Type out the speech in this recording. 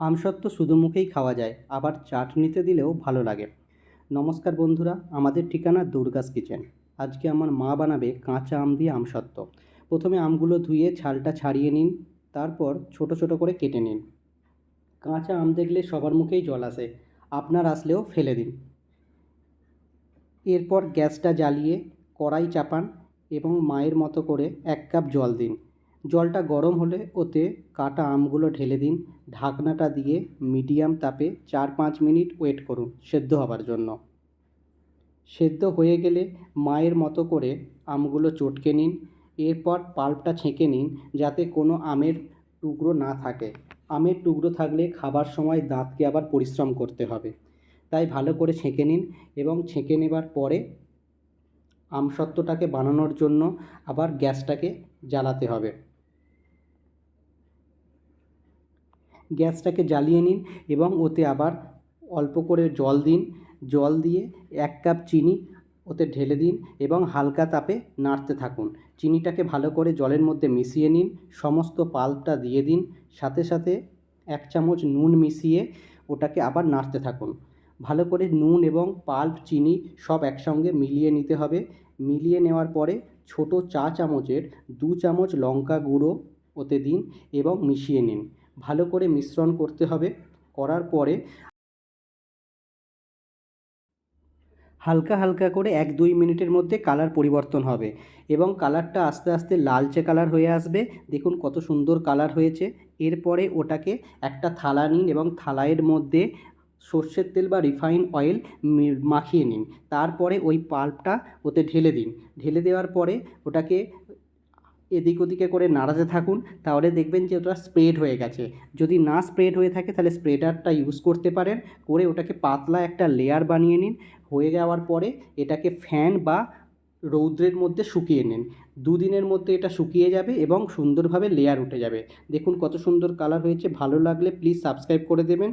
আমসত্ত্ব শুধু মুখেই খাওয়া যায়, আবার চাটনিতে দিলেও ভালো লাগে। নমস্কার বন্ধুরা, আমাদের ঠিকানা দুর্গাস কিচেন। আজকে আমার মা বানাবে কাঁচা আম দিয়ে আমসত্ত্ব। প্রথমে আমগুলো ধুয়ে ছালটা ছাড়িয়ে নিন, তারপর ছোট ছোট করে কেটে নিন। কাঁচা আম দেখলে সবার মুখেই জল আসে, আপনার আসলেও ফেলে দিন। এরপর গ্যাসটা জ্বালিয়ে কড়াই চাপান এবং মায়ের মতো করে 1 কাপ জল দিন। জলটা গরম হলে ওতে কাটা আমগুলো ঢেলে দিন। ঢাকনাটা দিয়ে মিডিয়াম তাপে 4-5 মিনিট ওয়েট করুন সেদ্ধ হবার জন্য। সেদ্ধ হয়ে গেলে মায়ের মতো করে আমগুলো চটকে নিন। এরপর পাল্পটা ছেঁকে নিন, যাতে কোনো আমের টুকরো না থাকে। আমের টুকরো থাকলে খাবার সময় দাঁতকে আবার পরিশ্রম করতে হবে, তাই ভালো করে ছেঁকে নিন। এবং ছেঁকে নেবার পরে আমসত্ত্বটাকে বানানোর জন্য আবার গ্যাসটাকে জ্বালাতে হবে। গ্যাসটাকে জ্বালিয়ে নিন এবং ওতে আবার অল্প করে জল দিন। জল দিয়ে 1 কাপ চিনি ওতে ঢেলে দিন এবং হালকা তাপে নাড়তে থাকুন। চিনিটাকে ভালো করে জলের মধ্যে মিশিয়ে নিন। সমস্ত পাল্পটা দিয়ে দিন। সাথে সাথে 1 চামচ নুন মিশিয়ে ওটাকে আবার নাড়তে থাকুন। ভালো করে নুন এবং পাল্প চিনি সব একসঙ্গে মিলিয়ে নিতে হবে। মিলিয়ে নেওয়ার পরে ছোট চা চামচের 2 চামচ লঙ্কা গুঁড়ো ওতে দিন এবং মিশিয়ে নিন। ভালো করে মিশ্রণ করতে হবে। করার পরে হালকা হালকা করে 1-2 মিনিটের মধ্যে কালার পরিবর্তন হবে এবং কালারটা আস্তে আস্তে লালচে কালার হয়ে আসবে। দেখুন কত সুন্দর কালার হয়েছে। এরপরে ওটাকে একটা থালা নিন এবং থালার মধ্যে সর্ষের তেল বা রিফাইন অয়েল মাখিয়ে নিন। তারপরে ওই পাল্পটা ওতে ঢেলে দিন। ঢেলে দেওয়ার পরে ওটাকে এদিক ওদিকে করে নাড়াতে থাকুন। তাহলে দেখবেন যে ওটা স্প্রেড হয়ে গেছে। যদি না স্প্রেড হয়ে থাকে তাহলে স্প্রেডারটা ইউজ করতে পারেন। করে ওটাকে পাতলা একটা লেয়ার বানিয়ে নিন। হয়ে যাওয়ার পরে এটাকে ফ্যান বা রৌদ্রের মধ্যে শুকিয়ে নিন। 2 দিনের মধ্যে এটা শুকিয়ে যাবে এবং সুন্দরভাবে লেয়ার উঠে যাবে। দেখুন কত সুন্দর কালার হয়েছে। ভালো লাগলে প্লিজ সাবস্ক্রাইব করে দেবেন।